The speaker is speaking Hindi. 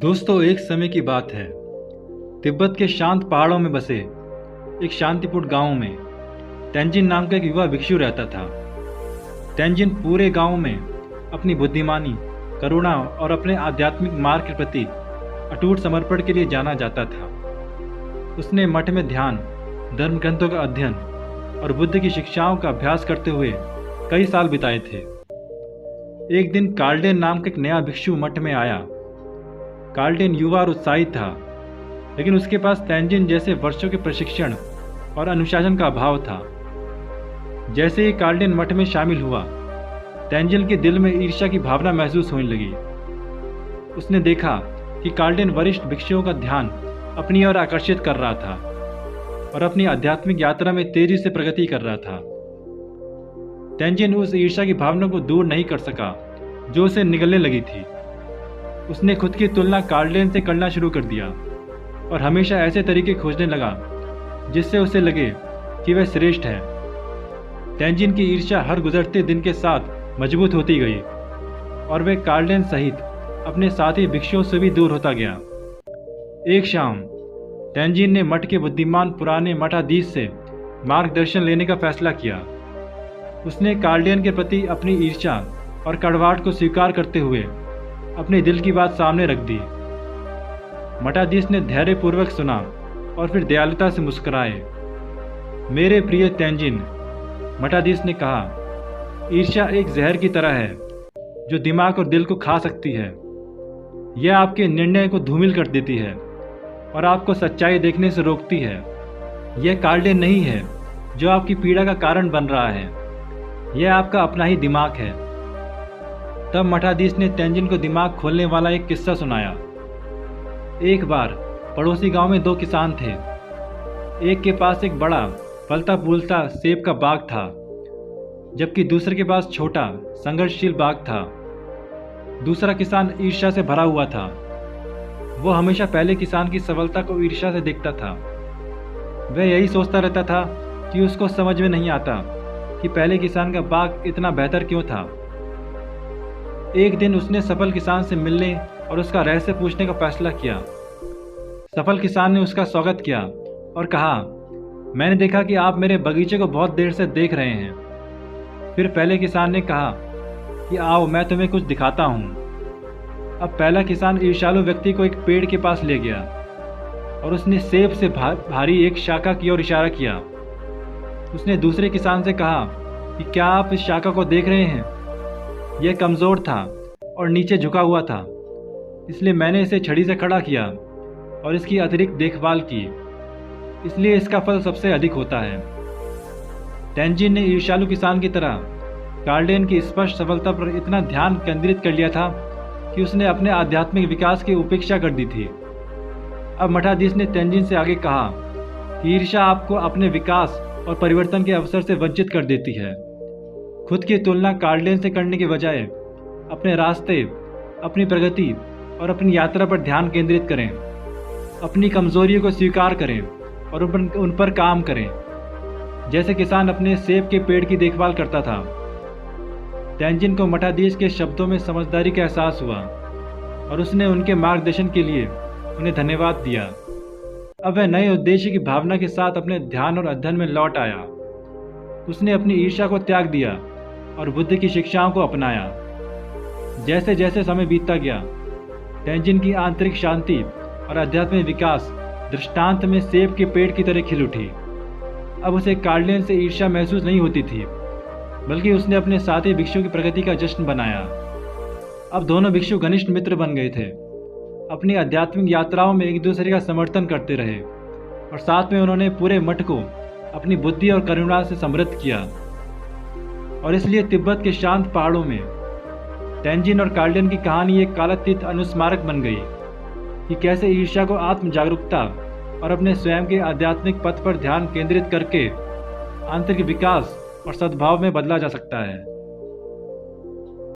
दोस्तों, एक समय की बात है। तिब्बत के शांत पहाड़ों में बसे एक शांतिपूर्ण गांव में तेंजिन नाम का एक युवा भिक्षु रहता था। तेंजिन पूरे गांव में अपनी बुद्धिमानी, करुणा और अपने आध्यात्मिक मार्ग के प्रति अटूट समर्पण के लिए जाना जाता था। उसने मठ में ध्यान, धर्म ग्रंथों का अध्ययन और बुद्ध की शिक्षाओं का अभ्यास करते हुए कई साल बिताए थे। एक दिन कार्लडेन नाम का एक नया भिक्षु मठ में आया। कार्लडेन युवा और उत्साहित था, लेकिन उसके पास तेंजिन जैसे वर्षों के प्रशिक्षण और अनुशासन का अभाव था। जैसे ही कार्लडेन मठ में शामिल हुआ, तेंजिन के दिल में ईर्ष्या की भावना महसूस होने लगी। उसने देखा कि कार्लडेन वरिष्ठ भिक्षुओं का ध्यान अपनी ओर आकर्षित कर रहा था और अपनी आध्यात्मिक यात्रा में तेजी से प्रगति कर रहा था। तेंजिन उस ईर्ष्या की भावना को दूर नहीं कर सका जो उसे निगलने लगी थी। उसने खुद की तुलना कार्लडेन से करना शुरू कर दिया और हमेशा ऐसे तरीके खोजने लगा जिससे उसे लगे कि वह श्रेष्ठ है। तेंजिन की ईर्ष्या हर गुजरते दिन के साथ मजबूत होती गई और वह कार्लडेन सहित अपने साथी भिक्षुओं से भी दूर होता गया। एक शाम तेंजिन ने मठ के बुद्धिमान पुराने मठाधीश से मार्गदर्शन लेने का फैसला किया। उसने कार्लडेन के प्रति अपनी ईर्ष्या और कड़वाहट को स्वीकार करते हुए अपने दिल की बात सामने रख दी। मठाधीश ने धैर्यपूर्वक सुना और फिर दयालुता से मुस्कुराए। मेरे प्रिय तेंजिन, मठाधीश ने कहा, ईर्ष्या एक जहर की तरह है जो दिमाग और दिल को खा सकती है। यह आपके निर्णय को धूमिल कर देती है और आपको सच्चाई देखने से रोकती है। यह कार्लडेन नहीं है जो आपकी पीड़ा का कारण बन रहा है, यह आपका अपना ही दिमाग है। तब मठाधीश ने तेंजिन को दिमाग खोलने वाला एक किस्सा सुनाया। एक बार पड़ोसी गांव में दो किसान थे। एक के पास एक बड़ा फलता फूलता सेब का बाग था, जबकि दूसरे के पास छोटा संघर्षशील बाग था। दूसरा किसान ईर्ष्या से भरा हुआ था। वो हमेशा पहले किसान की सफलता को ईर्ष्या से देखता था। वह यही सोचता रहता था कि उसको समझ में नहीं आता कि पहले किसान का बाग इतना बेहतर क्यों था। एक दिन उसने सफल किसान से मिलने और उसका रहस्य पूछने का फैसला किया। सफल किसान ने उसका स्वागत किया और कहा, मैंने देखा कि आप मेरे बगीचे को बहुत देर से देख रहे हैं। फिर पहले किसान ने कहा कि आओ मैं तुम्हें कुछ दिखाता हूँ। अब पहला किसान ईर्ष्यालु व्यक्ति को एक पेड़ के पास ले गया और उसने सेब से भारी एक शाखा की ओर इशारा किया। उसने दूसरे किसान से कहा कि क्या आप इस शाखा को देख रहे हैं? यह कमज़ोर था और नीचे झुका हुआ था, इसलिए मैंने इसे छड़ी से खड़ा किया और इसकी अतिरिक्त देखभाल की, इसलिए इसका फल सबसे अधिक होता है। तेंजिन ने ईर्ष्यालु किसान की तरह कार्लडेन की स्पष्ट सफलता पर इतना ध्यान केंद्रित कर लिया था कि उसने अपने आध्यात्मिक विकास की उपेक्षा कर दी थी। अब मठाधीश ने तेंजिन से आगे कहा कि ईर्ष्या आपको अपने विकास और परिवर्तन के अवसर से वंचित कर देती है। खुद की तुलना कार्लडेन से करने के बजाय अपने रास्ते, अपनी प्रगति और अपनी यात्रा पर ध्यान केंद्रित करें। अपनी कमजोरियों को स्वीकार करें और उन पर काम करें, जैसे किसान अपने सेब के पेड़ की देखभाल करता था। तेंजिन को मठाधीश के शब्दों में समझदारी का एहसास हुआ और उसने उनके मार्गदर्शन के लिए उन्हें धन्यवाद दिया। अब वह नए उद्देश्य की भावना के साथ अपने ध्यान और अध्ययन में लौट आया। उसने अपनी ईर्ष्या को त्याग दिया और बुद्ध की शिक्षाओं को अपनाया। जैसे जैसे समय बीतता गया, तेंजिन की आंतरिक शांति और आध्यात्मिक विकास दृष्टांत में सेब के पेड़ की तरह खिल उठी। अब उसे कार्लडेन से ईर्ष्या महसूस नहीं होती थी, बल्कि उसने अपने साथी भिक्षु की प्रगति का जश्न बनाया। अब दोनों भिक्षु घनिष्ठ मित्र बन गए थे। अपनी आध्यात्मिक यात्राओं में एक दूसरे का समर्थन करते रहे और साथ में उन्होंने पूरे मठ को अपनी बुद्धि और करुणा से समृद्ध किया। और इसलिए तिब्बत के शांत पहाड़ों में तेंजिन और कार्लडेन की कहानी एक कालातीत अनुस्मारक बन गई कि कैसे ईर्ष्या को आत्म जागरूकता और अपने स्वयं के आध्यात्मिक पथ पर ध्यान केंद्रित करके आंतरिक विकास और सद्भाव में बदला जा सकता है।